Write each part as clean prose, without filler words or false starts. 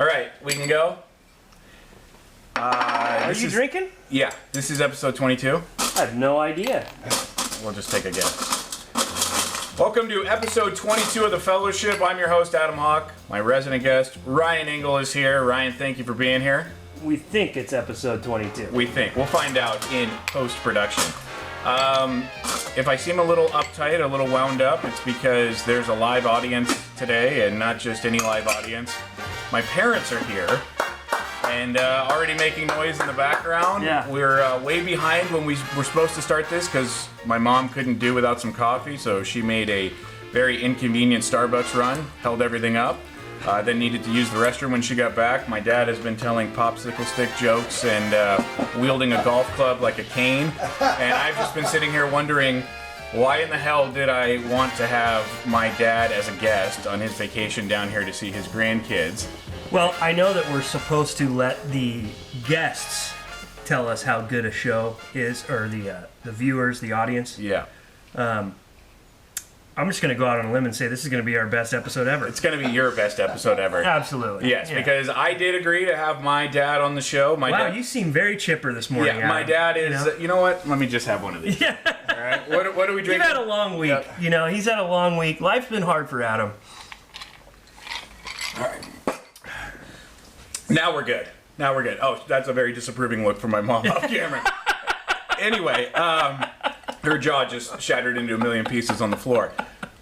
All right, we can go. Are you drinking? Yeah, this is episode 22. I have no idea. We'll just take a guess. Welcome to episode 22 of The Fellowship. I'm your host, Jon Hauck. My resident guest, Ryan Engle, is here. Ryan, thank you for being here. We think it's episode 22. We think. We'll find out in post-production. If I seem a little uptight, a little wound up, it's because there's a live audience today, and not just any live audience. My parents are here, and already making noise in the background. Yeah. We're way behind when we were supposed to start this because my mom couldn't do without some coffee, so she made a very inconvenient Starbucks run, held everything up, then needed to use the restroom when she got back. My dad has been telling popsicle stick jokes and wielding a golf club like a cane, and I've just been sitting here wondering, why in the hell did I want to have my dad as a guest on his vacation down here to see his grandkids? Well, I know that we're supposed to let the guests tell us how good a show is, or the viewers, the audience. Yeah. I'm just going to go out on a limb and say this is going to be our best episode ever. It's going to be your best episode ever. Absolutely. Yes, Yeah. because I did agree to have my dad on the show. My Wow, dad, you seem very chipper this morning. yeah, my Adam. dad is, you know what? Let me just have one of these. Yeah. All right. What do we drink? You've had a long week. Yep. You know, he's had a long week. Life's been hard for Adam. All right. Now we're good. Now we're good. Oh, that's a very disapproving look from my mom off camera. Anyway, her jaw just shattered into a million pieces on the floor.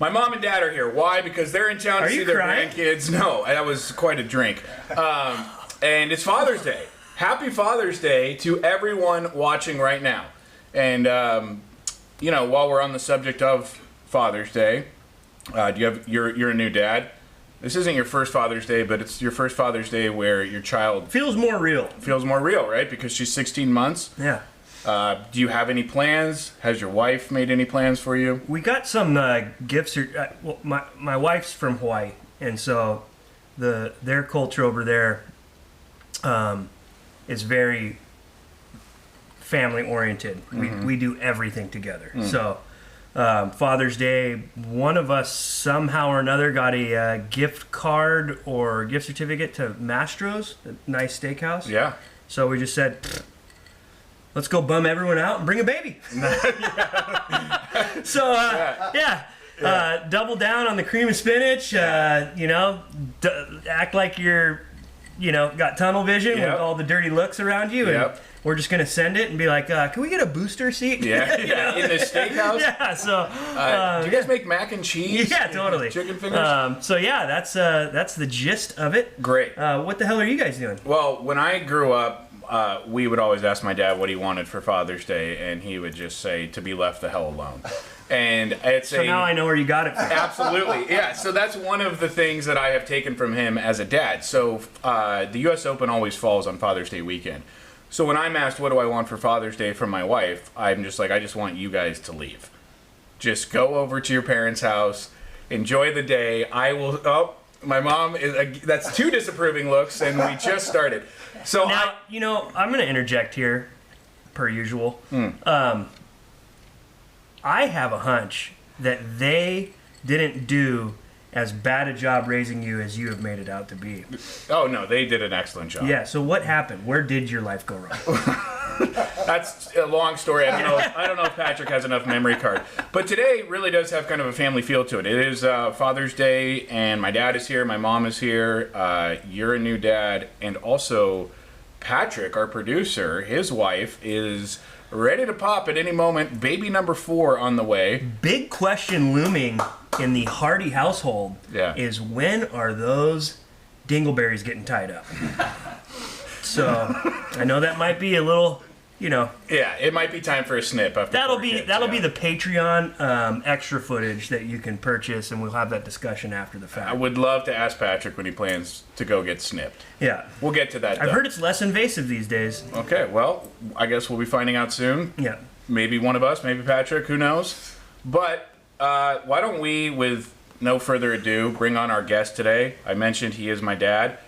My mom and dad are here. Why? Because they're in town to see their grandkids. No, that was quite a drink. And it's Father's Day. Happy Father's Day to everyone watching right now. And, you know, while we're on the subject of Father's Day, you're a new dad. This isn't your first Father's Day, but it's your first Father's Day where your child Feels more real. feels more real, right? Because she's 16 months. Yeah. Do you have any plans? Has your wife made any plans for you? We got some gifts. Well, my wife's from Hawaii, and so their culture over there is very family oriented. We do everything together. So Father's Day, one of us somehow or another got a gift card or gift certificate to Mastro's, a nice steakhouse. Yeah. So we just said, let's go bum everyone out and bring a baby. So, double down on the cream and spinach. You know, act like you're, got tunnel vision with all the dirty looks around you. And we're just going to send it and be like, can we get a booster seat? Yeah, in the steakhouse? Yeah, so... do you guys make mac and cheese? Yeah, totally. Chicken fingers? So, yeah, that's the gist of it. Great. What the hell are you guys doing? Well, when I grew up, we would always ask my dad what he wanted for Father's Day, and he would just say, to be left the hell alone. And it's So now I know where you got it from. Absolutely, yeah. So that's one of the things that I have taken from him as a dad. So the U.S. Open always falls on Father's Day weekend. So when I'm asked what do I want for Father's Day from my wife, I'm just like, I just want you guys to leave. Just go over to your parents' house, enjoy the day. I will. Oh, my mom is. That's two disapproving looks, and we just started. So now, I'm going to interject here, per usual. I have a hunch that they didn't do as bad a job raising you as you have made it out to be. Oh, no, they did an excellent job. Yeah, so what happened? Where did your life go wrong? That's a long story. I don't know if Patrick has enough memory card. But today really does have kind of a family feel to it. It is Father's Day, and my dad is here, my mom is here, you're a new dad, and also Patrick, our producer, his wife, is ready to pop at any moment. Baby number 4 on the way. Big question looming in the Hardy household is when are those dingleberries getting tied up? So I know that might be a little, Yeah, it might be time for a snip after that'll be the Patreon extra footage that you can purchase, and we'll have that discussion after the fact. I would love to ask Patrick when he plans to go get snipped. Yeah, we'll get to that. I've heard it's less invasive these days. Okay, well, I guess we'll be finding out soon. Yeah, maybe one of us, maybe Patrick, who knows? But why don't we, with no further ado, bring on our guest today? I mentioned he is my dad.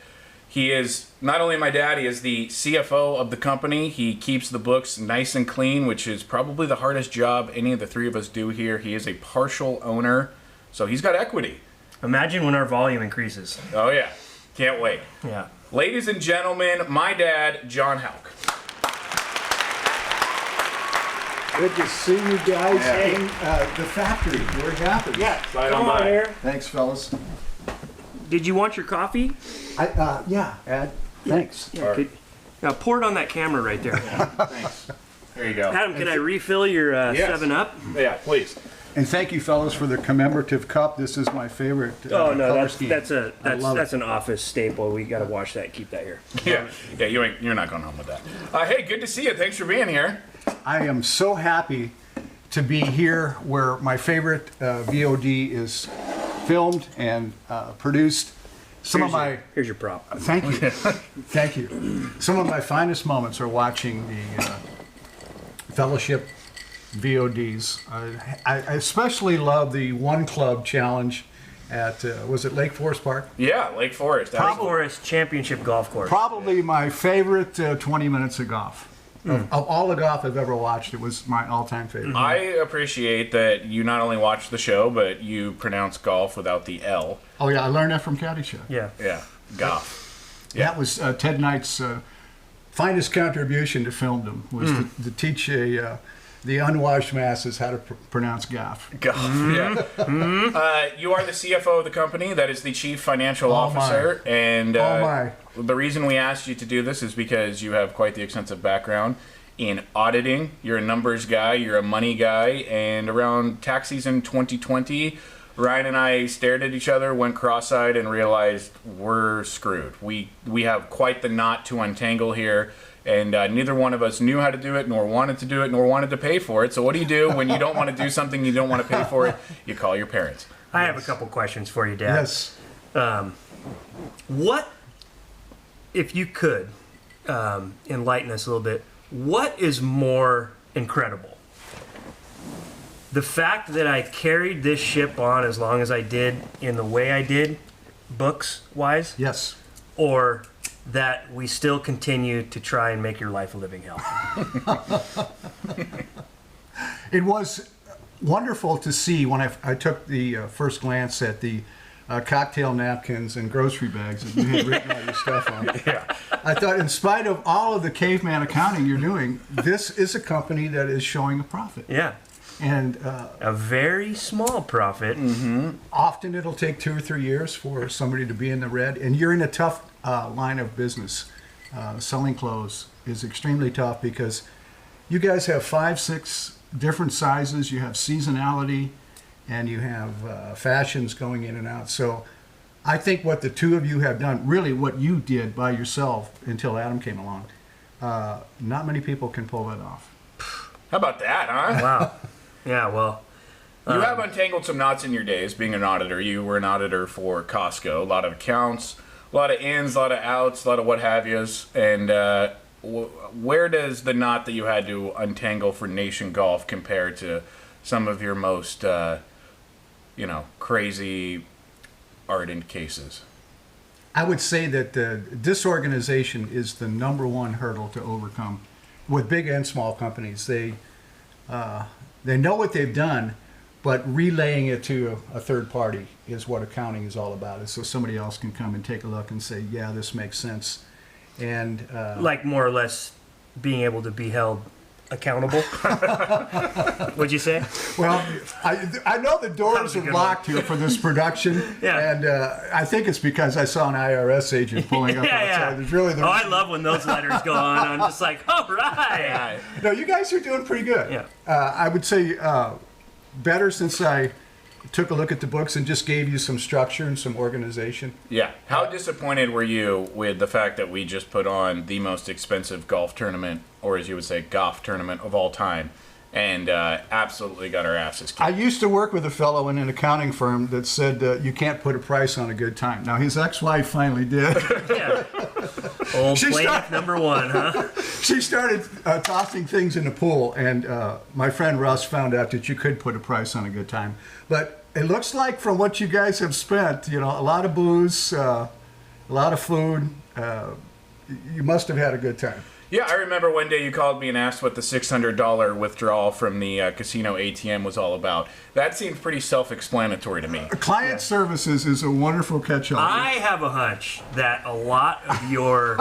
He is not only my dad, he is the CFO of the company. He keeps the books nice and clean, which is probably the hardest job any of the three of us do here. He is a partial owner, so he's got equity. Imagine when our volume increases. Oh, yeah. Can't wait. Yeah. Ladies and gentlemen, my dad, Jon Hauck. Good to see you guys in the factory where it happens. Yeah, Slide come on on by. here. Thanks, fellas. Did you want your coffee? Yeah, Ed. Thanks. Yeah. Now pour it on that camera right there. Thanks. There you go. Adam, can I refill your Yes. 7-Up? Yeah, please. And thank you, fellas, for the commemorative cup. This is my favorite. Oh no, color scheme. that's love it. an office staple. We got to wash that. Keep that here. Yeah, you're not going home with that. Hey, good to see you. Thanks for being here. I am so happy to be here where my favorite VOD is filmed and produced. Here's your prop. Thank you. Thank you. Some of my finest moments are watching the Fellowship VODs. I especially love the One Club Challenge at, was it Lake Forest Park? Yeah, Lake Forest. Lake Forest Championship Golf Course. Probably my favorite 20 minutes of golf. Of all the golf I've ever watched, it was my all-time favorite. I appreciate that you not only watch the show, but you pronounce golf without the L. Oh yeah, I learned that from Caddyshack. Yeah. Yeah, golf. That was Ted Knight's finest contribution to filmdom, was to teach the unwashed masses how to pronounce golf. Golf, yeah. You are the CFO of the company. That is the Chief Financial Officer. And the reason we asked you to do this is because you have quite the extensive background in auditing. You're a numbers guy. You're a money guy. And around tax season 2020, Ryan and I stared at each other, went cross-eyed, and realized we're screwed. We have quite the knot to untangle here. And neither one of us knew how to do it, nor wanted to do it, nor wanted to pay for it. So what do when you don't want to do something, you don't want to pay for it? You call your parents. I have a couple questions for you, Dad. Yes. What, if you could enlighten us a little bit, what is more incredible? The fact that I carried this ship on as long as I did in the way I did, books-wise? Yes. Or that we still continue to try and make your life a living hell? It was wonderful to see when I took the first glance at the cocktail napkins and grocery bags that you had written all your stuff on. Yeah. I thought, in spite of all of the caveman accounting you're doing, this is a company that is showing a profit. Yeah. And a very small profit. often it'll take 2 or 3 years for somebody to be in the red. And you're in a tough line of business. Selling clothes is extremely tough because you guys have 5, 6 different sizes. You have seasonality, and you have fashions going in and out. So I think what the two of you have done, really what you did by yourself until Adam came along, not many people can pull that off. How about that, huh? Wow. Yeah, well, You have untangled some knots in your days being an auditor. You were an auditor for Costco. A lot of accounts, a lot of ins, a lot of outs, a lot of what have yous. And where does the knot that you had to untangle for Nation Golf compare to some of your most, crazy ardent cases? I would say that disorganization is the number one hurdle to overcome with big and small companies. They know what they've done, but relaying it to a third party is what accounting is all about. So somebody else can come and take a look and say, yeah, this makes sense. And like more or less being able to be held accountable. What'd you say? well, I know the doors are locked here for this production, Yeah. and I think it's because I saw an IRS agent pulling up outside. There's really Oh, I love when those letters go on. I'm just like, all right. No, you guys are doing pretty good. Yeah. I would say better since I took a look at the books and just gave you some structure and some organization. Yeah. How disappointed were you with the fact that we just put on the most expensive golf tournament, or as you would say, golf tournament of all time, and absolutely got our asses kicked? I used to work with a fellow in an accounting firm that said you can't put a price on a good time. Now, his ex-wife finally did. Yeah. Old She plaintiff number one, huh? She started tossing things in the pool, and my friend Russ found out that you could put a price on a good time. But it looks like from what you guys have spent, a lot of booze, a lot of food, you must have had a good time. Yeah, I remember one day you called me and asked what the $600 withdrawal from the casino ATM was all about. That seemed pretty self-explanatory to me. Client services is a wonderful catch-all. I have a hunch that a lot of your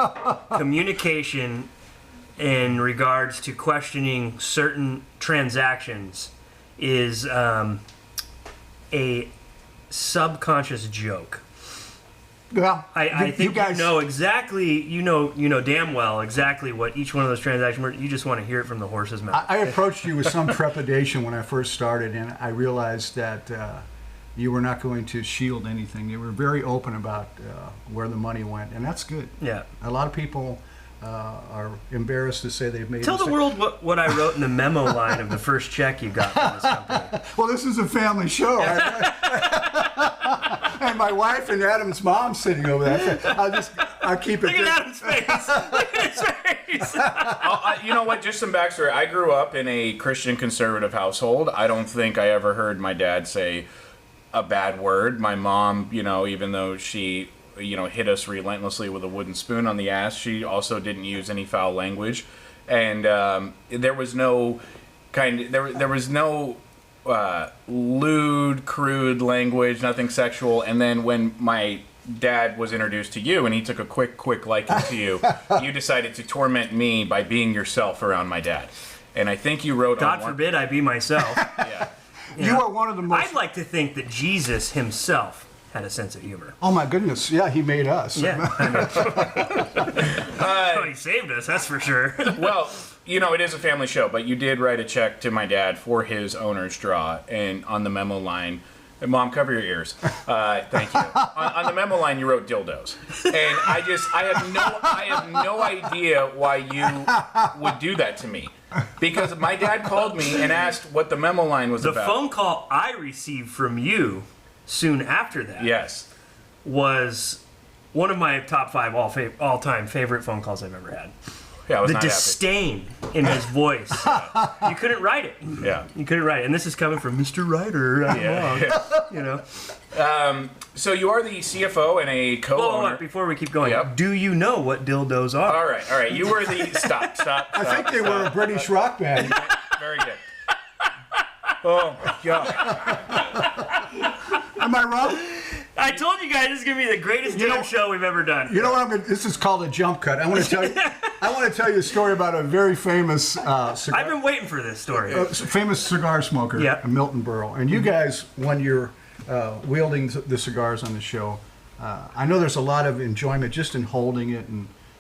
communication in regards to questioning certain transactions is a subconscious joke. Well, I think you know exactly, you know damn well exactly what each one of those transactions were. You just want to hear it from the horse's mouth. I approached you with some trepidation when I first started, and I realized that you were not going to shield anything. You were very open about where the money went, and that's good. Yeah. A lot of people are embarrassed to say they've made. Tell the world what I wrote in the memo line of the first check you got from this company. Well, this is a family show. And my wife and Adam's mom sitting over there. I'll keep it. Look at Adam's face. Look at his face. You know what? Just some backstory. I grew up in a Christian conservative household. I don't think I ever heard my dad say a bad word. My mom, even though she, hit us relentlessly with a wooden spoon on the ass, she also didn't use any foul language. And there was no lewd, crude language, nothing sexual. And then when my dad was introduced to you and he took a quick liking to you, you decided to torment me by being yourself around my dad. And I think you wrote God forbid I be myself. Yeah. You are one of the most. I'd like to think that Jesus himself had a sense of humor. Oh my goodness! Yeah, he made us. Yeah. He saved us, that's for sure. Well, it is a family show, but you did write a check to my dad for his owner's draw, and on the memo line, and Mom, cover your ears. Thank you. On the memo line, you wrote dildos, and I have no idea why you would do that to me, because my dad called me and asked what the memo line was The about. phone call I received from you soon after that Yes. was one of my top 5 all-time favorite phone calls I've ever had. Yeah, I was The not disdain in his voice. You couldn't write it. happy. Yeah. You couldn't write it. And this is coming from Mr. Writer. So you are the CFO and a co-owner. Before we keep going, Yep. do you know what dildos are? All right. You were the stop. I think they were a British rock band. Very good. Oh my God. Am I wrong? I told you guys this is gonna be the greatest damn show we've ever done. You know what I'm going to. This is called a jump cut. I want to tell you a story about a very famous cigar. I've been waiting for this story. Famous cigar smoker, Yeah. Milton Berle. And you guys, when you're wielding the cigars on the show, I know there's a lot of enjoyment just in holding it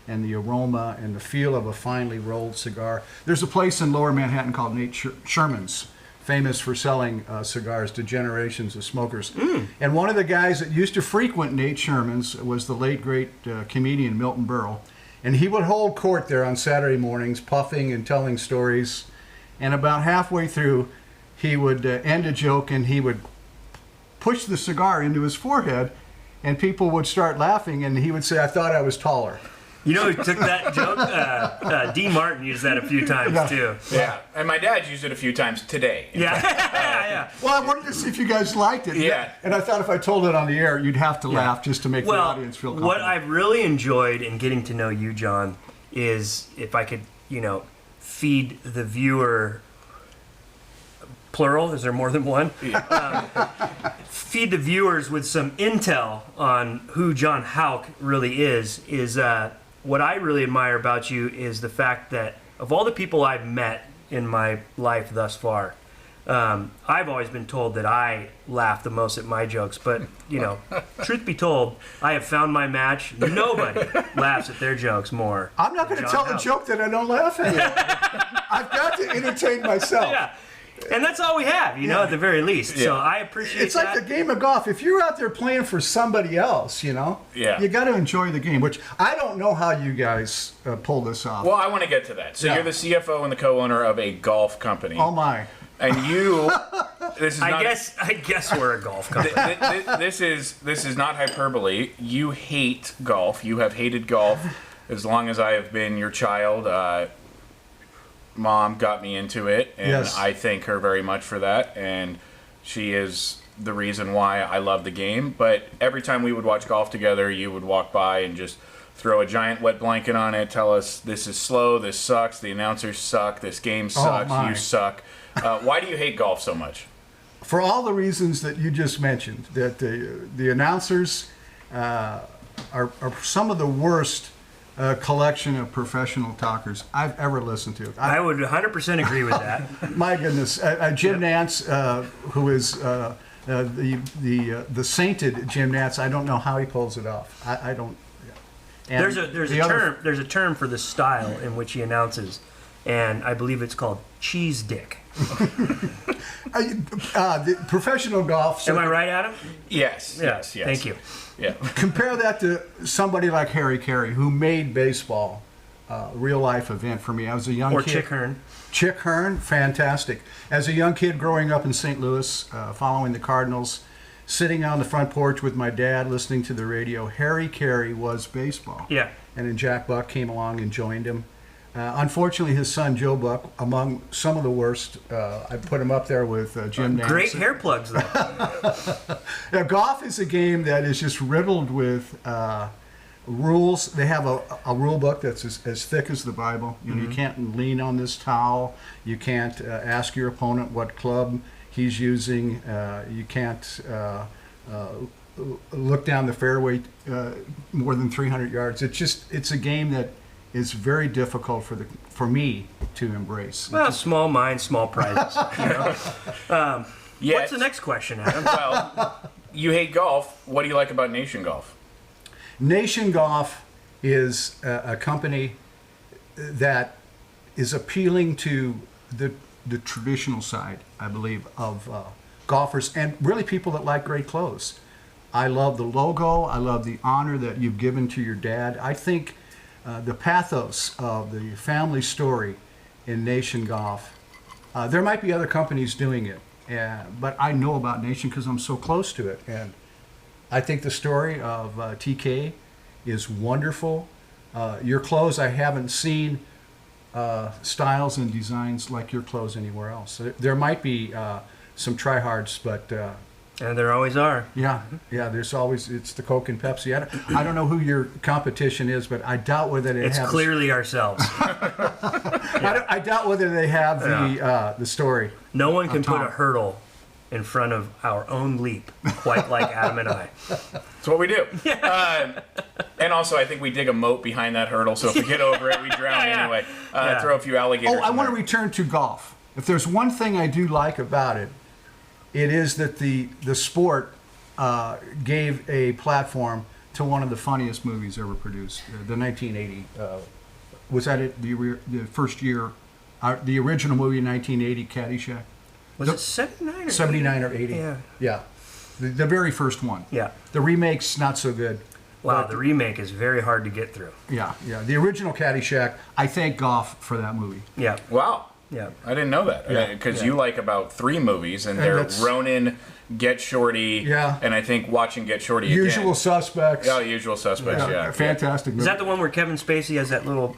and the aroma and the feel of a finely rolled cigar. There's a place in Lower Manhattan called Nate Sherman's, famous for selling cigars to generations of smokers. And one of the guys that used to frequent Nate Sherman's was the late, great comedian Milton Berle. And he would hold court there on Saturday mornings, puffing and telling stories. And about halfway through, he would end a joke and he would push the cigar into his forehead, and people would start laughing, and he would say, "I thought I was taller." You know who took that joke? D. Martin used that a few times too. Yeah, and my dad used it a few times today. Yeah. Well, I wanted to see if you guys liked it. Yeah. And I thought if I told it on the air, you'd have to laugh just to make the Well, audience feel comfortable. what I've really enjoyed in getting to know you, John, is if I could, feed the viewer. Plural? Is there more than one? Feed the viewers with some intel on who Jon Hauck really is what I really admire about you is the fact that of all the people I've met in my life thus far, I've always been told that I laugh the most at my jokes, but, truth be told, I have found my match. Nobody laughs at their jokes more. I'm not going to tell a joke that I don't laugh at. I've got to entertain myself. Yeah. And that's all we have, at the very least. So I appreciate It's like the game of golf. If you're out there playing for somebody else, you got to enjoy the game, which I don't know how you guys pull this off. Well, I want to get to that. So you're the CFO and the co-owner of a golf company. Oh, my. And you, this is I guess we're a golf company. This is not hyperbole. You hate golf. You have hated golf as long as I have been your child. Mom got me into it, and Yes. I thank her very much for that. And she is the reason why I love the game. But every time we would watch golf together, you would walk by and just throw a giant wet blanket on it, tell us this is slow, this sucks, the announcers suck, this game sucks, my. you suck. Why do you hate golf so much? For all the reasons that you just mentioned, that the announcers are some of the worst collection of professional talkers I've ever listened to. I would 100% agree with that. My goodness, Jim Nantz, who is the sainted Jim Nantz, I don't know how he pulls it off. I don't. And There's a term for the style in which he announces, and I believe it's called cheese dick. The professional golf. Am I right, Adam? Yes. Yes. Thank you. Yeah. Compare that to somebody like Harry Carey, who made baseball a real life event for me. I was a young kid. Or Chick Hearn. Chick Hearn, fantastic. As a young kid growing up in St. Louis, following the Cardinals, sitting on the front porch with my dad, listening to the radio, Harry Carey was baseball. Yeah. And then Jack Buck came along and joined him. Unfortunately, his son Joe Buck, among some of the worst, I put him up there with Jim Nantz. Great hair plugs, though. Now, golf is a game that is just riddled with rules. They have a rule book that's as thick as the Bible. You know, you can't lean on this towel. You can't ask your opponent what club he's using. You can't look down the fairway more than 300 yards. It's a game that is very difficult for me to embrace. Well, small minds, small prizes. You know? What's the next question, Adam? Well, you hate golf. What do you like about Nation Golf? Nation Golf is a company that is appealing to the traditional side, I believe, of golfers and really people that like great clothes. I love the logo. I love the honor that you've given to your dad. I think the pathos of the family story in Nation Golf. There might be other companies doing it, but I know about Nation because I'm so close to it. And I think the story of TK is wonderful. Your clothes, I haven't seen styles and designs like your clothes anywhere else. There might be some tryhards, but And there always are. yeah, there's always, it's the Coke and Pepsi. I don't know who your competition is, but I doubt whether they It's have. clearly ourselves. I doubt whether they have the story. No one can put top. a hurdle in front of our own leap, quite like Adam and I. That's what we do. And also, I think we dig a moat behind that hurdle, so if we get over it, we drown anyway. Throw a few alligators. Oh, I want to return to golf. If there's one thing I do like about it, it is that the sport gave a platform to one of the funniest movies ever produced, the 1980. Was that it? The first year, the original movie in 1980, Caddyshack. Was it 79 or 79 or 80? Yeah. The very first one. Yeah. The remake's not so good. Wow, But the remake is very hard to get through. Yeah. The original Caddyshack. I thank golf for that movie. Yeah. Wow. Yeah. I didn't know that. Yeah. Because you like about 3 movies, and they're that's- Ronin, Get Shorty, and I think watching Get Shorty Usual again. Suspects. Oh, Usual Suspects, yeah. Fantastic movie. Is that the one where Kevin Spacey has that little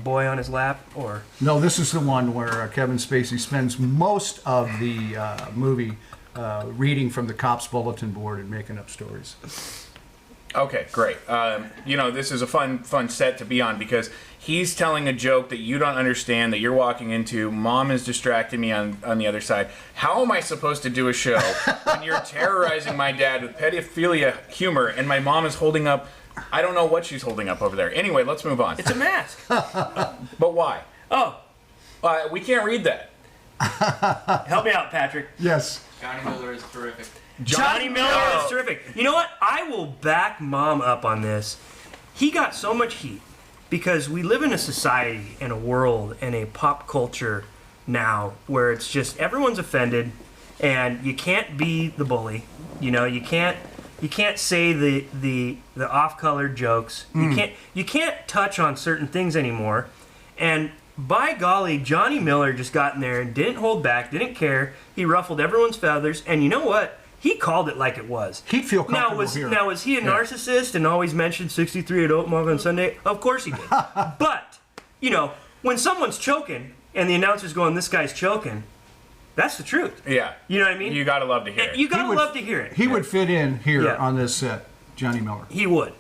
boy on his lap? Or No, this is the one where Kevin Spacey spends most of the movie reading from the cops' bulletin board and making up stories. Okay, great. This is a fun set to be on because he's telling a joke that you don't understand, that you're walking into. Mom is distracting me on the other side. How am I supposed to do a show when you're terrorizing my dad with pedophilia humor and my mom is holding up, I don't know what she's holding up over there. Anyway, let's move on. it's a mask. But why? Oh, We can't read that. help me out, Patrick. Yes. Johnny Miller is terrific. Johnny Miller is terrific. You know what? I will back Mom up on this. He got so much heat because we live in a society and a world and a pop culture now where it's just everyone's offended and you can't be the bully. You know, you can't say the off-colored jokes. You can't touch on certain things anymore. And by golly, Johnny Miller just got in there and didn't hold back, didn't care. He ruffled everyone's feathers, and you know what? He called it like it was. He'd feel comfortable here. Now, was he a narcissist and always mentioned 63 at Oatmog on Sunday? Of course he did. But, when someone's choking and the announcer's going, this guy's choking, that's the truth. Yeah. You know what I mean? You gotta love to hear it. You gotta love to hear it. He would fit in here Yeah. on this set Johnny Miller? He would.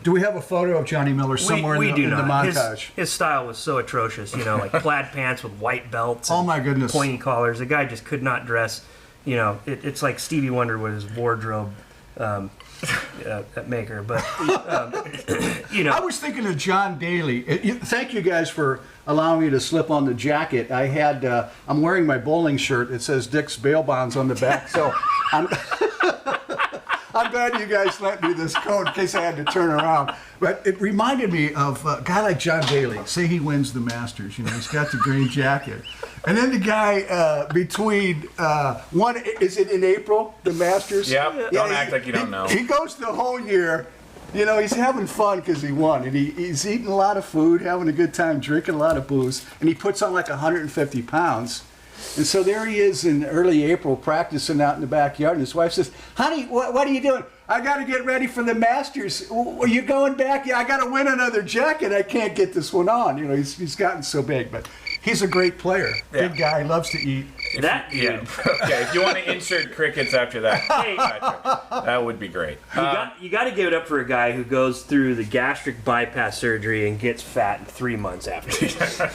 Do we have a photo of Johnny Miller somewhere we in do the not. montage? His style was so atrocious, like plaid pants with white belts. Oh and my goodness. Pointy collars. The guy just could not dress. It's like Stevie Wonder with his wardrobe maker. But I was thinking of John Daly. Thank you guys for allowing me to slip on the jacket. I'm wearing my bowling shirt. It says Dick's Bail Bonds on the back, so I'm glad you guys lent me this coat in case I had to turn around. But it reminded me of a guy like John Daly. Say he wins the Masters, he's got the green jacket. And then the guy between one, is it in April, the Masters? Yep. Don't act like you don't know. He goes the whole year. He's having fun because he won. And he's eating a lot of food, having a good time, drinking a lot of booze. And he puts on like 150 pounds. And so there he is in early April practicing out in the backyard. And his wife says, honey, what are you doing? I got to get ready for the Masters. Are you going back? Yeah, I got to win another jacket. I can't get this one on. He's gotten so big. But he's a great player. Yeah. Big guy, loves to eat. Okay, if you want to insert crickets after that, Hey. that would be great. You got to give it up for a guy who goes through the gastric bypass surgery and gets fat in 3 months after.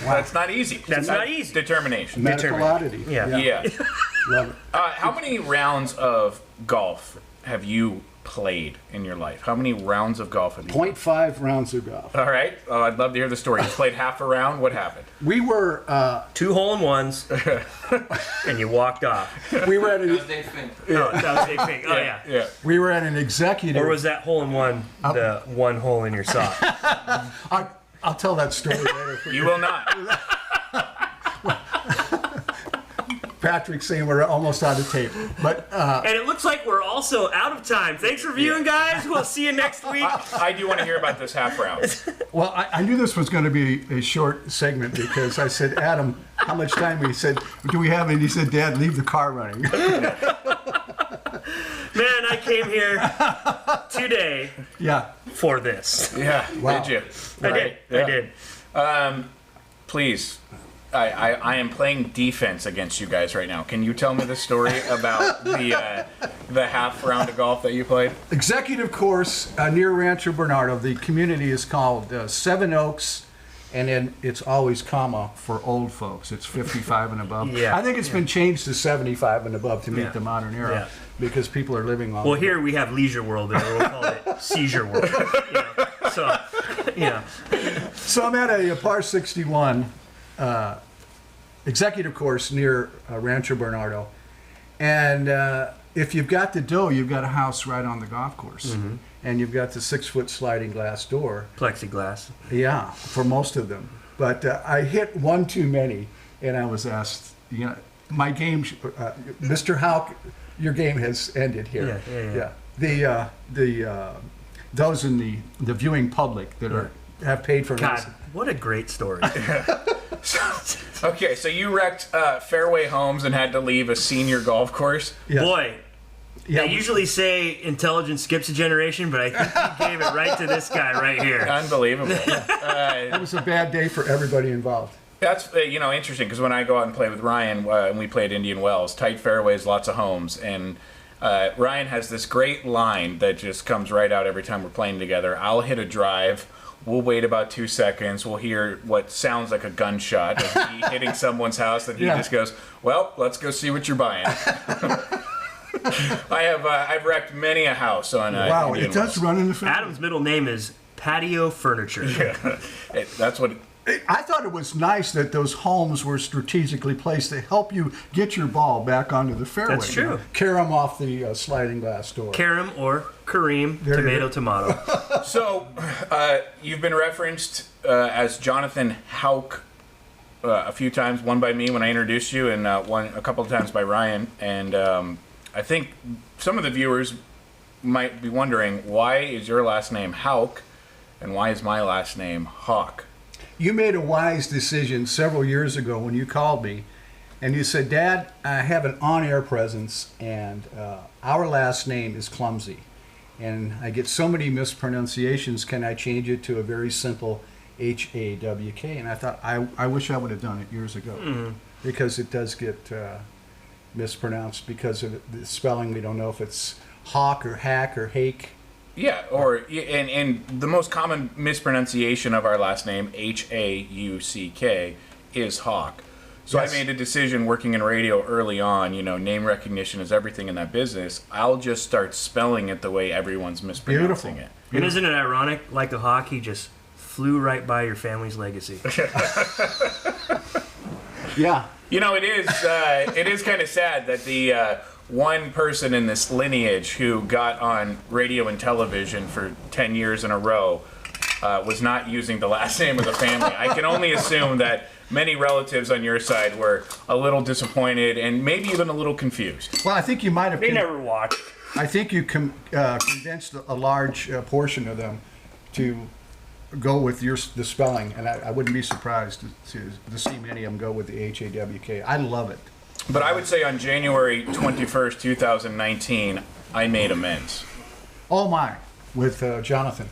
That's not easy. That's not easy. Determination. Medical oddity. Yeah. Love it. How many rounds of golf have you played in your life? How many rounds of golf have you played? 0.5 rounds of golf. All right. I'd love to hear the story. You played half a round. What happened? We were 2 hole-in-ones, and you walked off. we were at No, that was a fake. Oh, yeah. Yeah. we were at an executive. Or was that hole-in-one the one hole in your sock? I'll tell that story later. You will not. Patrick's saying we're almost out of tape, but And it looks like we're also out of time. Thanks for viewing, guys. We'll see you next week. I do want to hear about this half round. well, I knew this was going to be a short segment because I said, Adam, how much time? He said, do we have? And he said, Dad, leave the car running. Man, I came here today Yeah. for this. Yeah. Wow. Did you? I did. Yeah. I did. Please. I am playing defense against you guys right now. Can you tell me the story about the half round of golf that you played? Executive course near Rancho Bernardo. The community is called Seven Oaks, and then it's always comma for old folks. It's 55 and above. Yeah. I think it's been changed to 75 and above to meet Yeah. the modern era Yeah. because people are living on. Well, here we have Leisure World, and we'll call it Seizure World. So, So I'm at a par 61 executive course near Rancho Bernardo. And if you've got the dough, you've got a house right on the golf course. Mm-hmm. And you've got the 6-foot sliding glass door. plexiglass. Yeah, for most of them. But I hit one too many, and I was asked, my game, Mr. Hauck, your game has ended here. Yeah. Those in the viewing public that have paid for God, this. what a great story. Okay, so you wrecked Fairway Homes and had to leave a senior golf course. Yeah. Boy, Yeah, they usually say intelligence skips a generation, but I think you gave it right to this guy right here. Unbelievable. it was a bad day for everybody involved. That's interesting because when I go out and play with Ryan, and we play at Indian Wells, tight fairways, lots of homes, and Ryan has this great line that just comes right out every time we're playing together. I'll hit a drive. We'll wait about 2 seconds. We'll hear what sounds like a gunshot of me hitting someone's house. And he just goes, "Well, let's go see what you're buying." I've wrecked many a house on. Wow, Indian it does Wells. run in the family. Adam's middle name is Patio Furniture. That's what. I thought it was nice that those homes were strategically placed to help you get your ball back onto the fairway. That's true. Carry them off the sliding glass door. Karam or Kareem, There you go. tomato. So, you've been referenced as Jonathan Hauck a few times. One by me when I introduced you, and a couple of times by Ryan. And I think some of the viewers might be wondering, why is your last name Hauck, and why is my last name Hawk? You made a wise decision several years ago when you called me, and you said, "Dad, I have an on-air presence, and our last name is clumsy, and I get so many mispronunciations. Can I change it to a very simple H-A-W-K?" And I thought, I wish I would have done it years ago, because it does get mispronounced because of the spelling. We don't know if it's Hawk or Hack or Hake. Yeah, and the most common mispronunciation of our last name, Hauck, is Hawk. So Yes. I made a decision working in radio early on, name recognition is everything in that business. I'll just start spelling it the way everyone's mispronouncing Beautiful. it. And isn't it ironic? Like a hawk, he just flew right by your family's legacy. Yeah. It is kind of sad that the one person in this lineage who got on radio and television for 10 years in a row was not using the last name of the family. I can only assume that many relatives on your side were a little disappointed and maybe even a little confused. Well, I think you might have. They never watched. I think you condensed a large portion of them to go with the spelling, and I wouldn't be surprised to see many of them go with the Hawk. I love it. But I would say on January 21st, 2019, I made amends. Oh my, with Jonathan.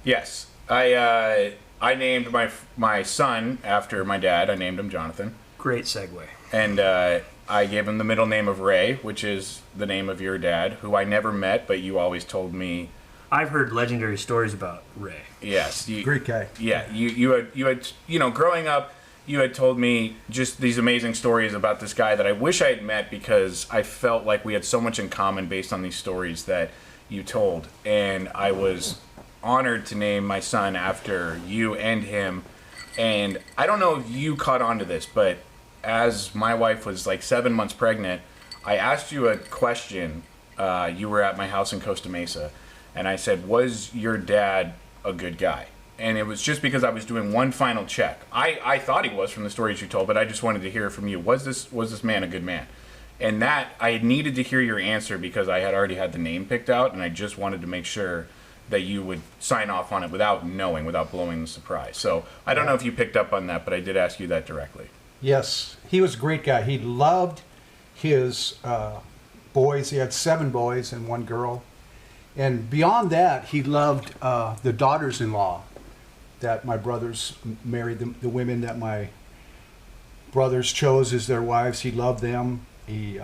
Yes. I named my son after my dad. I named him Jonathan. Great segue. And I gave him the middle name of Ray, which is the name of your dad, who I never met, but you always told me. I've heard legendary stories about Ray. Yes. Great guy. Yeah. You had growing up, you had told me just these amazing stories about this guy that I wish I had met because I felt like we had so much in common based on these stories that you told. And I was honored to name my son after you and him. And I don't know if you caught on to this, but as my wife was like 7 months pregnant, I asked you a question. You were at my house in Costa Mesa, and I said, was your dad a good guy? And it was just because I was doing one final check. I thought he was from the stories you told, but I just wanted to hear from you. Was this man a good man? And that, I needed to hear your answer because I had already had the name picked out, and I just wanted to make sure that you would sign off on it without blowing the surprise. So I don't know if you picked up on that, but I did ask you that directly. Yes, he was a great guy. He loved his boys. He had 7 boys and 1 girl. And beyond that, he loved the daughters-in-law that my brothers married, the women that my brothers chose as their wives. He loved them. He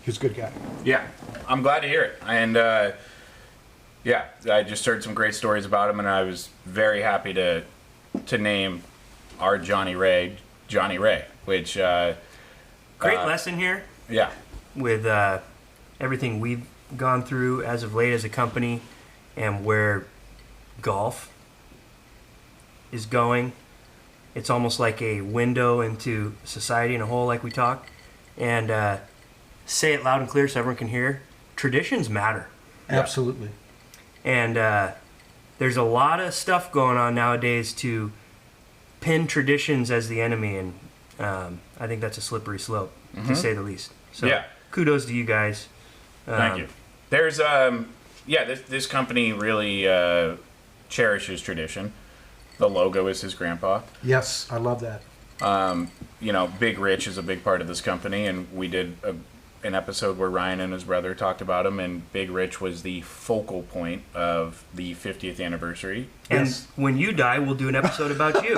was a good guy. Yeah, I'm glad to hear it. And yeah, I just heard some great stories about him, and I was very happy to name our Johnny Ray, which Great lesson here yeah, with everything we've gone through as of late as a company and where golf is going. It's almost like a window into society in a whole, like we talk. And say it loud and clear so everyone can hear. Traditions matter. Absolutely. And there's a lot of stuff going on nowadays to pin traditions as the enemy, and I think that's a slippery slope, to say the least. So Yeah. kudos to you guys. Thank you. There's this company really cherishes tradition. The logo is his grandpa. Yes, I love that. Big Rich is a big part of this company, and we did an episode where Ryan and his brother talked about him, and Big Rich was the focal point of the 50th anniversary. And Yes. when you die, we'll do an episode about you.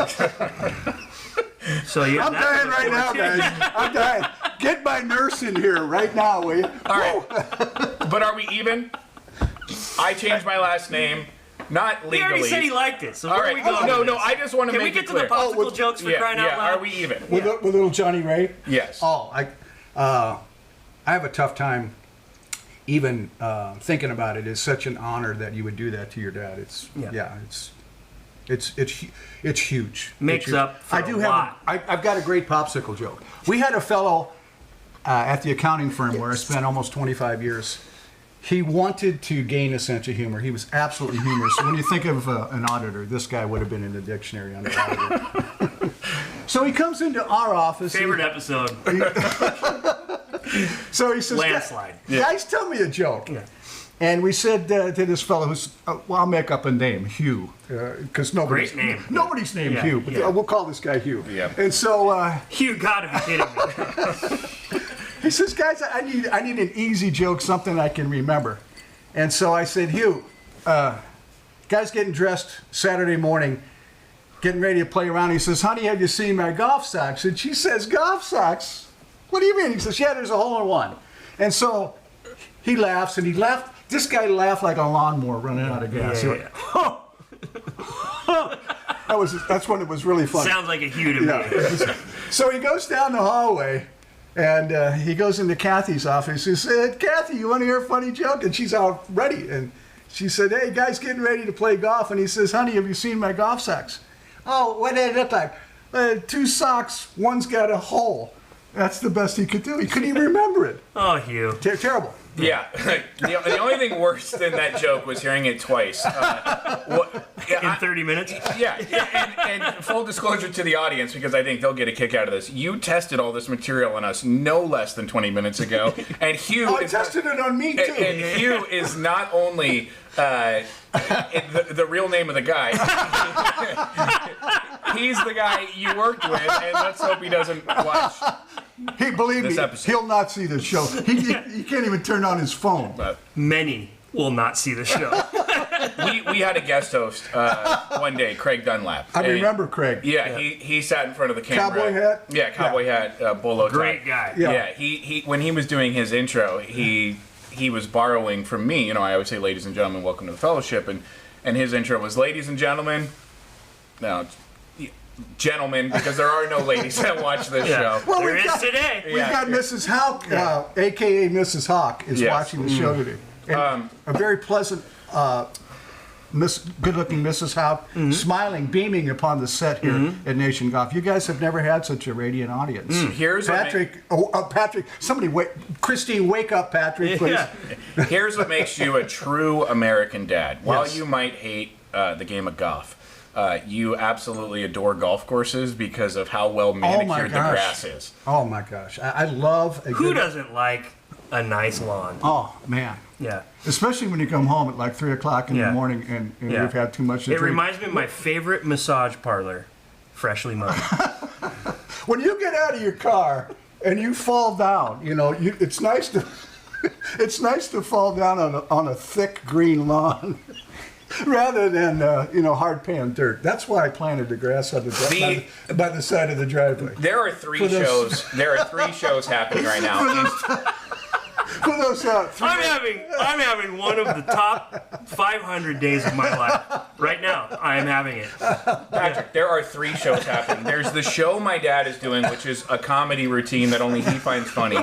So yeah, I'm dying right now, guys. I'm dying. Get my nurse in here right now, will you? All right. But are we even? I changed my last name, not legally. He already said he liked it. So All where right. are we going? No, with no. this? I just want to Can we make get it to clear. the popsicle jokes for crying out loud? Are we even? With little Johnny Ray? Yes. Oh, I have a tough time even thinking about it. It's such an honor that you would do that to your dad. It's huge. Makes It's huge. up for I do a have. lot. I've got a great popsicle joke. We had a fellow at the accounting firm where I spent almost 25 years. He wanted to gain a sense of humor. He was absolutely humorous. So when you think of an auditor, this guy would have been in the dictionary under auditor. So he comes into our office. Favorite episode. So he says, Landslide. guys, tell me a joke. Yeah. And we said to this fellow who's, I'll make up a name, Hugh, because nobody's Great name. named Yeah, Hugh, but yeah. we'll call this guy Hugh. Yeah. And so You gotta be kidding me. he says, guys, I need an easy joke, something I can remember. And so I said, Hugh, guys getting dressed Saturday morning, getting ready to play around. He says, honey, have you seen my golf socks? And she says, golf socks? What do you mean? He says, yeah, there's a hole in one. And so he laughs, and he laughed. This guy laughed like a lawnmower running out of gas. He went, that's when it was really funny. Sounds like a Hugh to me. So he goes down the hallway, and he goes into Kathy's office. He said, Kathy, you want to hear a funny joke? And she's all ready. And she said, hey, guys, getting ready to play golf. And he says, honey, have you seen my golf socks? Oh, what did it look like? 2 socks, one's got a hole. That's the best he could do. He couldn't even remember it. Oh, Hugh. Terrible. Yeah. The only thing worse than that joke was hearing it twice. In 30 minutes? Yeah. And full disclosure to the audience, because I think they'll get a kick out of this. You tested all this material on us no less than 20 minutes ago. And Hugh... I tested it on me, too. And Hugh is not only the real name of the guy. He's the guy you worked with, and let's hope he doesn't watch... Believe me, episode. he'll not see the show. He can't even turn on his phone. But Many will not see the show. we had a guest host one day, Craig Dunlap. I remember Craig. Yeah, he sat in front of the camera. Cowboy hat? Yeah, cowboy hat, bolo tie. Great guy. Yeah. He when he was doing his intro, he was borrowing from me. I always say, ladies and gentlemen, welcome to the fellowship. And his intro was, ladies and gentlemen. No, it's gentlemen, because there are no ladies that watch this show. Well, There is today. We've got Mrs. Hauck, a.k.a. Mrs. Hauck, is watching the show today. And a very pleasant, good-looking Mrs. Hauck, smiling, beaming upon the set here at Nation Golf. You guys have never had such a radiant audience. Here's Patrick, Patrick, somebody Christine, wake up, Patrick, please. Here's what makes you a true American dad. While Yes. you might hate the game of golf, you absolutely adore golf courses because of how well manicured the grass is. Oh my gosh, I love a Who good... doesn't like a nice lawn? Oh man. Yeah. Especially when you come home at like 3 o'clock in the morning and you've had too much to It drink. reminds me of my favorite massage parlor, freshly mowed. When you get out of your car and you fall down, it's nice to it's nice to fall down on a thick green lawn rather than hard pan dirt. That's why I planted the grass on by the side of the driveway. There are three shows. There are 3 shows happening right now. For those three, I'm having one of the top 500 days of my life. Right now, I am having it. Patrick, there are 3 shows happening. There's the show my dad is doing, which is a comedy routine that only he finds funny.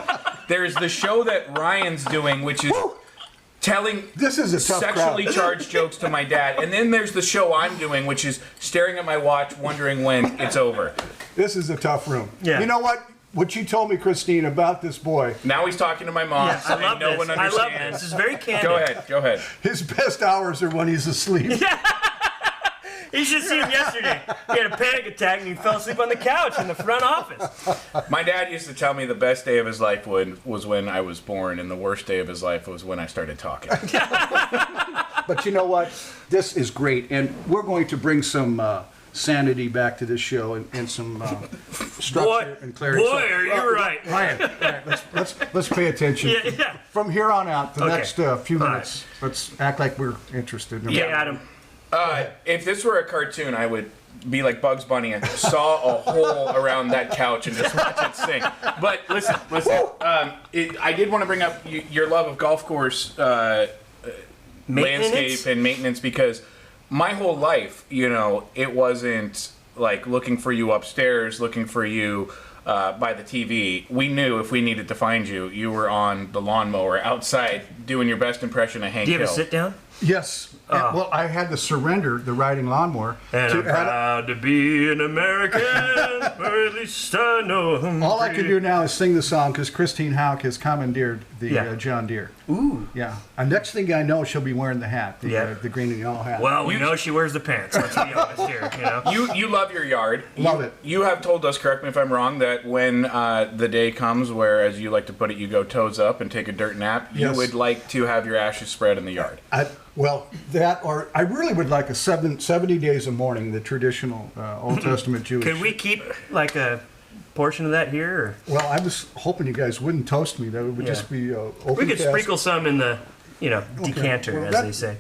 There's the show that Ryan's doing, which is telling this is a tough sexually crowd. charged jokes to my dad. And then there's the show I'm doing, which is staring at my watch, wondering when it's over. This is a tough room. Yeah. You know what? What you told me, Christine, about this boy, Now he's talking to my mom, Yeah, I love no this. one I love understands. this. This is very candid. Go ahead. his best hours are when he's asleep. You should see him yesterday. He had a panic attack and he fell asleep on the couch in the front office. My dad used to tell me the best day of his life was when I was born, and the worst day of his life was when I started talking. But you know what? This is great, and we're going to bring some sanity back to this show and some structure and clarity. Boy, are you right. Ryan, let's pay attention. Yeah. From here on out, the Okay. next few minutes, let's act like we're interested. Yeah, Adam. If this were a cartoon, I would be like Bugs Bunny and saw a hole around that couch and just watch it sink. But listen. I did want to bring up your love of golf course landscape and maintenance, because my whole life, it wasn't like looking for you upstairs, looking for you by the TV. We knew if we needed to find you, you were on the lawnmower outside doing your best impression of Hank Do you Hill. have a sit down? Yes. Well, I had to surrender the riding lawnmower. And I'm proud to be an American, or at least I know I'm All I can free. do now is sing the song because Christine Hauck has commandeered the John Deere. Ooh. Yeah. Next thing I know, she'll be wearing the hat, the green and yellow hat. Well, we know she wears the pants. Let's be honest here. You love your yard. Love it. You have told us, correct me if I'm wrong, that when the day comes where, as you like to put it, you go toes up and take a dirt nap, Yes. you would like to have your ashes spread in the yard. I really would like a 70 days a morning, the traditional Old Testament Jewish. Could we keep like a portion of that here? Or? Well, I was hoping you guys wouldn't toast me. That would just be open We could cast. sprinkle some in the, decanter, Well, as they say.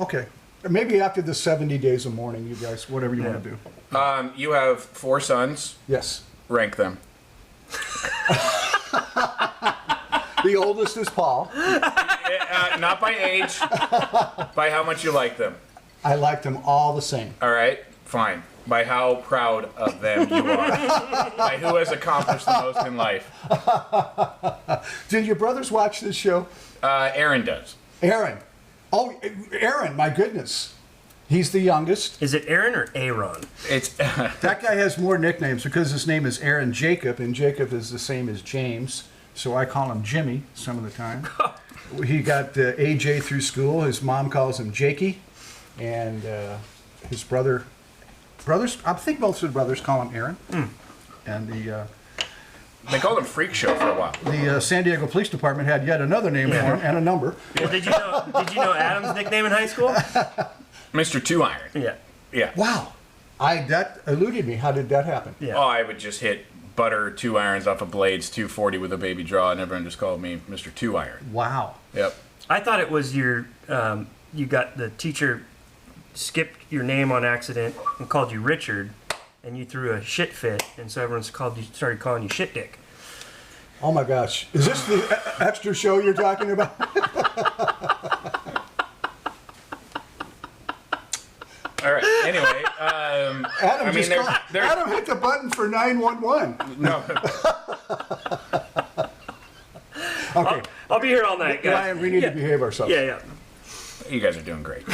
Okay. maybe after the 70 days of mourning, you guys, whatever you want to do. You have 4 sons. Yes. Rank them. The oldest is Paul. Not by age, by how much you like them. I like them all the same. All right, fine. By how proud of them you are. By who has accomplished the most in life. Did your brothers watch this show? Aaron does. Aaron. Oh, Aaron, my goodness. He's the youngest. Is it Aaron or Aaron? It's That guy has more nicknames because his name is Aaron Jacob, and Jacob is the same as James. So I call him Jimmy some of the time. He got AJ through school. His mom calls him Jakey. And his brothers, I think most of the brothers call him Aaron. And they called him Freak Show for a while. the San Diego Police Department had yet another name for him and a number. Well, did you know Adam's nickname in high school? Mr. Two Iron. Yeah. Yeah. Wow. That eluded me. How did that happen? Yeah. Oh, I would just hit butter 2 irons off of blades 240 with a baby draw, and everyone just called me Mr. Two Iron. Wow. Yep. I thought it was your you got the teacher skipped your name on accident and called you Richard, and you threw a shit fit, and so everyone's started calling you Shit Dick. Oh my gosh. Is this the extra show you're talking about? All right. Anyway, Adam hit the button for 911. no. Okay. I'll be here all night, guys. Ryan, we need to behave ourselves. Yeah. You guys are doing great.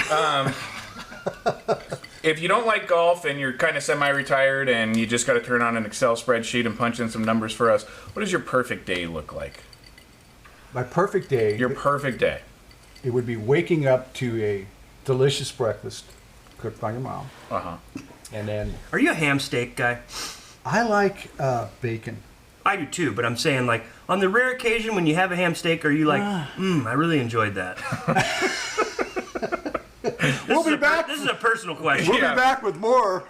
If you don't like golf and you're kind of semi-retired and you just got to turn on an Excel spreadsheet and punch in some numbers for us, what does your perfect day look like? My perfect day. Your perfect day. It would be waking up to a delicious breakfast cooked by your mom. Uh-huh. And then Are you a ham steak guy? I like bacon. I do too, but I'm saying, like, on the rare occasion when you have a ham steak, are you like, I really enjoyed that? We'll be back. This is a personal question. We'll be back with more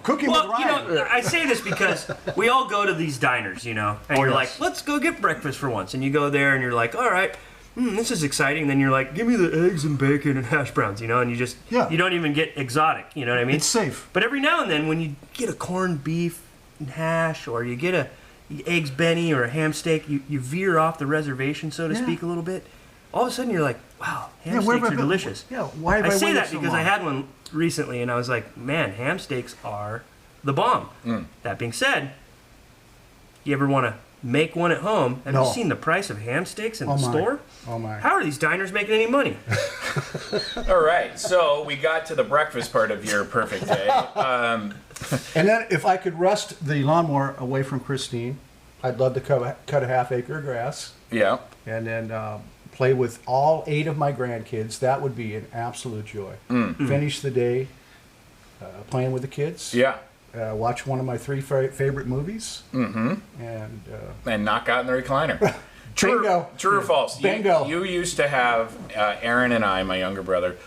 cooking with Well, Ryan. I say this because we all go to these diners, and you're yes. like, let's go get breakfast for once. And you go there, and you're like, all right, this is exciting. Then you're like, give me the eggs and bacon and hash browns, and you just, you don't even get exotic, you know what I mean? It's safe. But every now and then, when you get a corned beef and hash, or you get a eggs Benny or a ham steak, you veer off the reservation, so to speak, a little bit. All of a sudden, you're like, wow, ham where steaks have I are been? delicious. Yeah, why have I say waited that so because long? I had one recently, and I was like, man, ham steaks are the bomb. That being said, you ever want to make one at home? Have No. you seen the price of ham steaks in the my. store? Oh my. How are these diners making any money? All right. So we got to the breakfast part of your perfect day. And then if I could wrest the lawnmower away from Christine, I'd love to cut a half acre of grass Yeah. and then play with all 8 of my grandkids. That would be an absolute joy. Finish the day playing with the kids. Yeah. Watch one of my 3 favorite movies. And And knock out in the recliner. True, Bingo. True or false? Bingo. You used to have Aaron and I, my younger brother,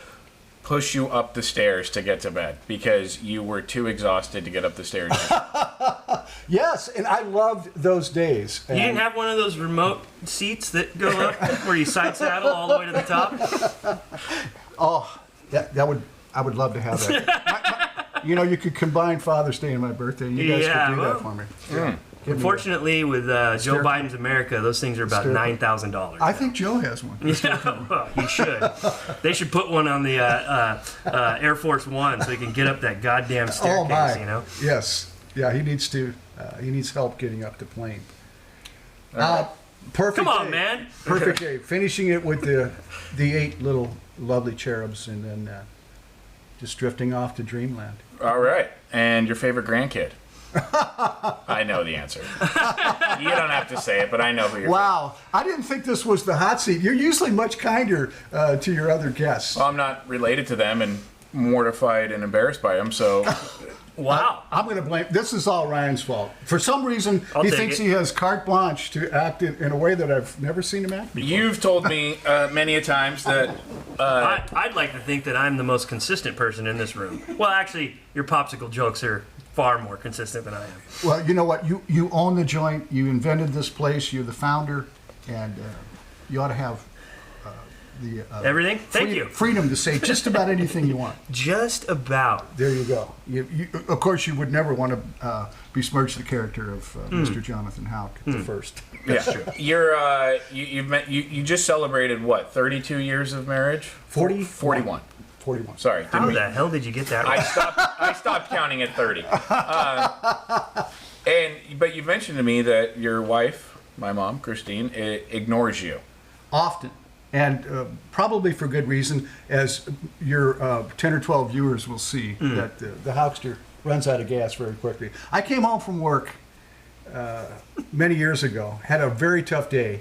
push you up the stairs to get to bed because you were too exhausted to get up the stairs. yes, and I loved those days. You didn't have one of those remote seats that go up where you side saddle all the way to the top? I would love to have that. You could combine Father's Day and my birthday. You guys could do that for me. Yeah. Give me Unfortunately, with Joe Biden's America, those things are about $9,000. I think Joe has one. Yeah, well, he should. They should put one on the Air Force One so he can get up that goddamn staircase. Yes. Yeah, he needs to. He needs help getting up the plane. Perfect. Come on, day. man. Perfect day. Finishing it with the 8 little lovely cherubs, and then just drifting off to dreamland. All right. And your favorite grandkid? I know the answer. You don't have to say it, but I know who you're. Wow, I didn't think this was the hot seat. You're usually much kinder to your other guests. Well, I'm not related to them and mortified and embarrassed by them, so. Wow. I'm going to blame. This is all Ryan's fault. For some reason, I'll he take thinks it. he has carte blanche to act in a way that I've never seen him act before. You've told me many a times that. I'd like to think that I'm the most consistent person in this room. Well, actually, your popsicle jokes are far more consistent than I am. Well, you know what? You own the joint. You invented this place. You're the founder, and you ought to have the Everything? Thank you. freedom to say just about anything you want. Just about. There you go. Of course, you would never want to besmirch the character of Mr. Jonathan Hauck the first. Yeah. You just celebrated what? 32 years of marriage? 41. 41. Sorry. How the hell did you get that right? I stopped counting at 30. But you mentioned to me that your wife, my mom, Christine, ignores you. Often. And probably for good reason, as your 10 or 12 viewers will see, that the Hauckster runs out of gas very quickly. I came home from work many years ago, had a very tough day.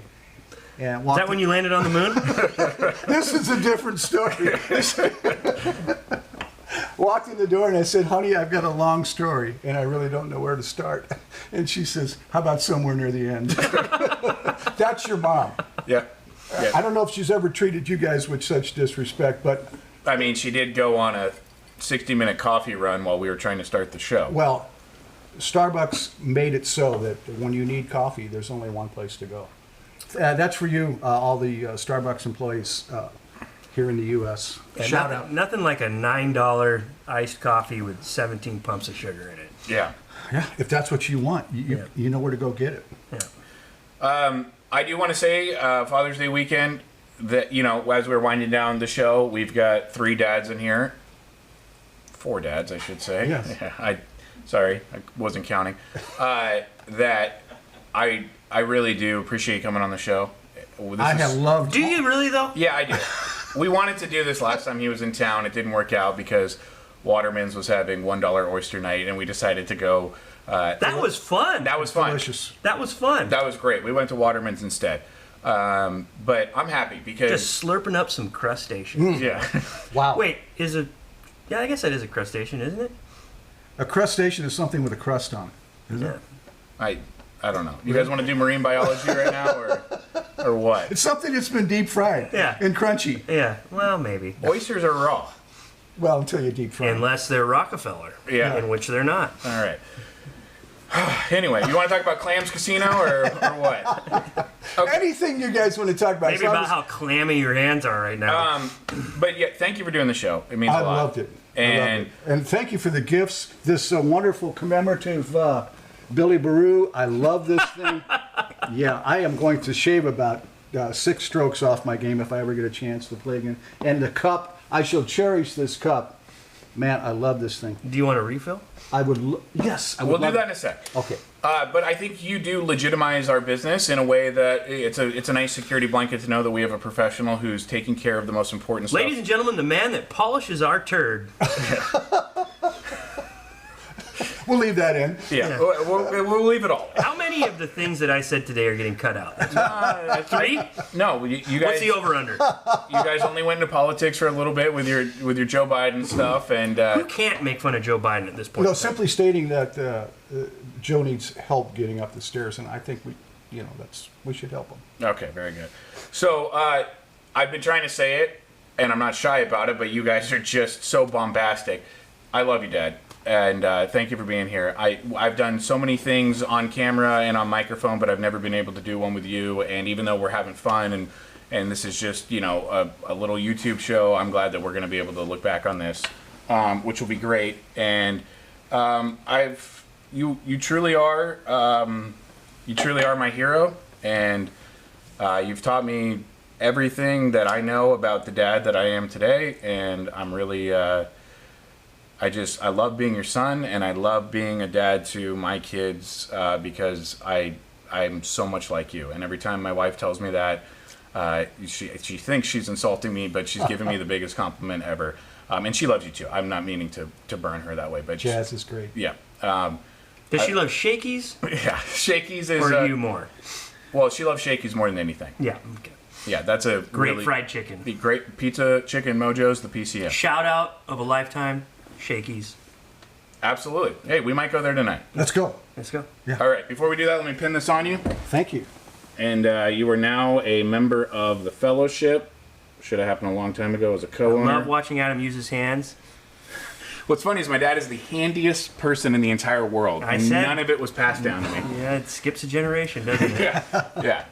And Is that when you landed on the moon? This is a different story. Walked in the door and I said, honey, I've got a long story and I really don't know where to start. And she says, how about somewhere near the end? That's your mom. Yeah. I don't know if she's ever treated you guys with such disrespect, but... I mean, she did go on a 60-minute coffee run while we were trying to start the show. Well, Starbucks made it so that when you need coffee, there's only one place to go. That's for you, all the Starbucks employees here in the U.S. Shout out. Nothing like a $9 iced coffee with 17 pumps of sugar in it. Yeah. Yeah, if that's what you want, you know where to go get it. Yeah. I do want to say Father's Day weekend that, as we're winding down the show, we've got 3 dads in here. 4 dads, I should say. Yes. Yeah, sorry, I wasn't counting. That I really do appreciate coming on the show. I have loved... Do you really, though? Yeah, I do. We wanted to do this last time he was in town. It didn't work out because Waterman's was having $1 oyster night, and we decided to go... that was fun. That was fun. Delicious. That was fun. That was great. We went to Waterman's instead. But I'm happy because... Just slurping up some crustacean. Yeah. Wow. Wait, yeah, I guess that is a crustacean, isn't it? A crustacean is something with a crust on it, isn't it? I don't know. You guys want to do marine biology right now, or what? It's something that's been deep fried and crunchy. Yeah, well, maybe. Oysters are raw. Well, until you deep fry them. Unless they're Rockefeller. Yeah. In which they're not. All right. Anyway, you want to talk about Clams Casino or what? Okay. Anything you guys want to talk about. Maybe about how clammy your hands are right now. But yeah, thank you for doing the show. It means a lot. I loved it. And And thank you for the gifts. This wonderful commemorative Billy Baru. I love this thing. Yeah, I am going to shave about 6 strokes off my game if I ever get a chance to play again. And the cup, I shall cherish this cup. Man, I love this thing. Do you want a refill? I would. Yes, I would. we'll do that in a sec. Okay. But I think you do legitimize our business in a way that it's a nice security blanket to know that we have a professional who's taking care of the most important stuff. Ladies and gentlemen, the man that polishes our turd. We'll leave that in. Yeah, we'll leave it all. How many of the things that I said today are getting cut out? 3? No, you guys. What's the over/under? You guys only went into politics for a little bit with your Joe Biden stuff, and Who can't make fun of Joe Biden at this point? No, simply stating that Joe needs help getting up the stairs, and I think we should help him. Okay, very good. So I've been trying to say it, and I'm not shy about it, but you guys are just so bombastic. I love you, Dad, and thank you for being here. I've done so many things on camera and on microphone, but I've never been able to do one with you. And even though we're having fun and this is just a little YouTube show, I'm glad that we're going to be able to look back on this, which will be great. And you truly are my hero, and you've taught me everything that I know about the dad that I am today, and I'm really I love being your son, and I love being a dad to my kids because I'm so much like you. And every time my wife tells me that, she thinks she's insulting me, but she's giving me the biggest compliment ever. And she loves you too. I'm not meaning to burn her that way, but Jazz is great. Yeah. Does she love shakies? Yeah, shakies is. Or you more? Well, she loves shakies more than anything. Yeah. Okay. Yeah, that's a Great really, fried chicken. The great pizza chicken mojos, the PCM. Shout out of a lifetime, shakies. Absolutely. Hey, we might go there tonight. Let's go. Let's go. All right. Before we do that, let me pin this on you. Thank you. And you are now a member of the fellowship. Should have happened a long time ago as a co-owner. Love watching Adam use his hands. What's funny is my dad is the handiest person in the entire world. And none of it was passed down to me. Yeah, it skips a generation, doesn't it? Yeah.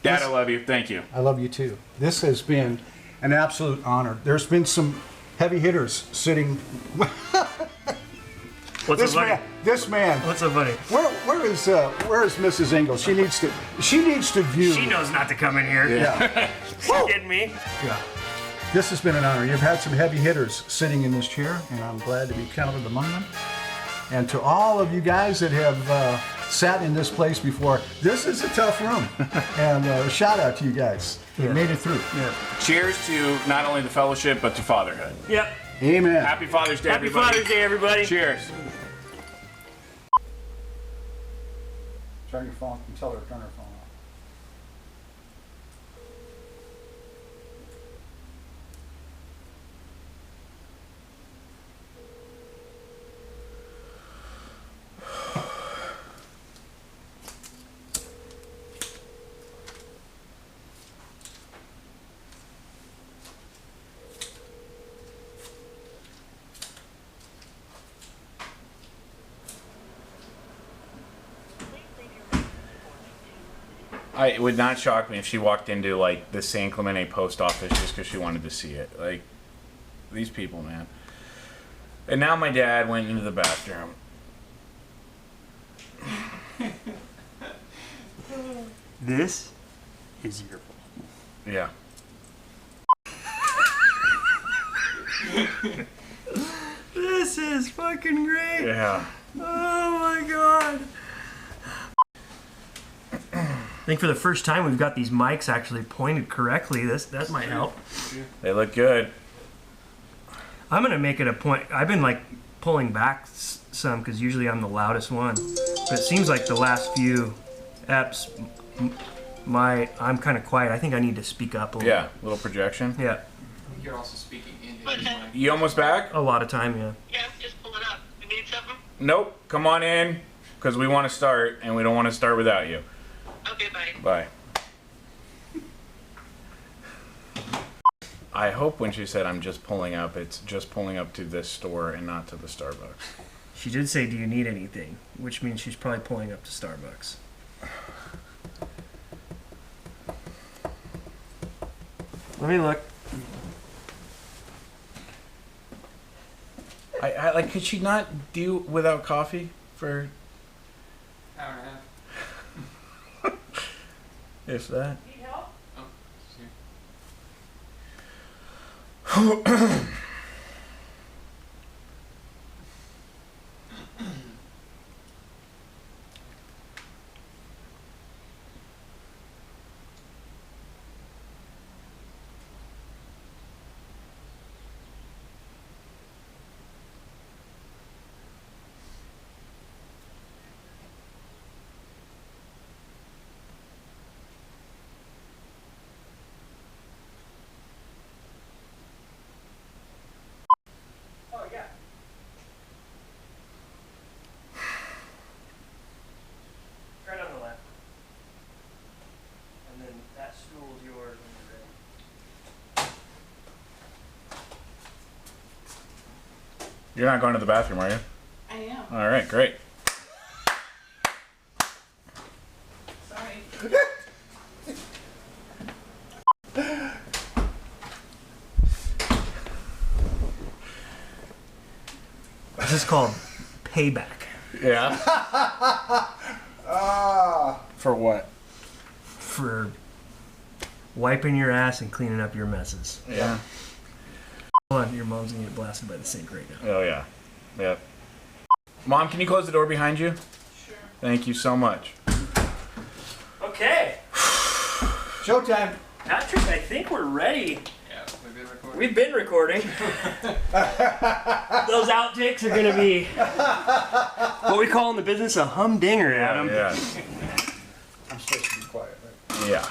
Dad, I love you. Thank you. I love you too. This has been an absolute honor. There's been some heavy hitters sitting. What's so funny? This man. What's so funny? Where is Mrs. Engle? She needs to view. She knows not to come in here. Yeah. You kidding me? Yeah. This has been an honor. You've had some heavy hitters sitting in this chair, and I'm glad to be counted among them. And to all of you guys that have sat in this place before, this is a tough room. And shout out to you guys. You made it through. Yeah. Cheers to not only the fellowship, but to fatherhood. Yep. Amen. Happy Father's Day, Happy everybody. Father's Day, everybody. Cheers. Turn your phone. Tell her to turn her phone off. It would not shock me if she walked into like the San Clemente post office just because she wanted to see it. Like, these people, man. And now my dad went into the bathroom. This is your fault. Yeah. This is fucking great. Yeah. Oh my god. I think for the first time we've got these mics actually pointed correctly. That might help. They look good. I'm gonna make it a point. I've been like pulling back some because usually I'm the loudest one, but it seems like the last few eps, I'm kind of quiet. I think I need to speak up a little. Yeah. Little projection. Yeah. You're also speaking into his mic. You almost back? A lot of time. Yeah. Yeah, just pull it up. You need something? Nope. Come on in, because we want to start, and we don't want to start without you. Okay, bye. Bye. I hope when she said I'm just pulling up, it's just pulling up to this store and not to the Starbucks. She did say, "Do you need anything?" Which means she's probably pulling up to Starbucks. Let me look. I like. Could she not do without coffee for Hour and a half. if that? Need help? Oh, see. Oh yeah. Right on the left. And then that stool's yours when you're ready. You're not going to the bathroom, are you? I am. All right, great. Sorry. This is called payback. Yeah. For what? For wiping your ass and cleaning up your messes. Yeah. Hold on, your mom's gonna get blasted by the sink right now. Oh yeah. Yep. Mom, can you close the door behind you? Sure. Thank you so much. Okay, Showtime. Patrick, I think we're ready. Yeah, we've been recording. We've been recording. Those outtakes are gonna be what we call in the business a humdinger, Adam. Yeah. I'm supposed to be quiet, right? Yeah.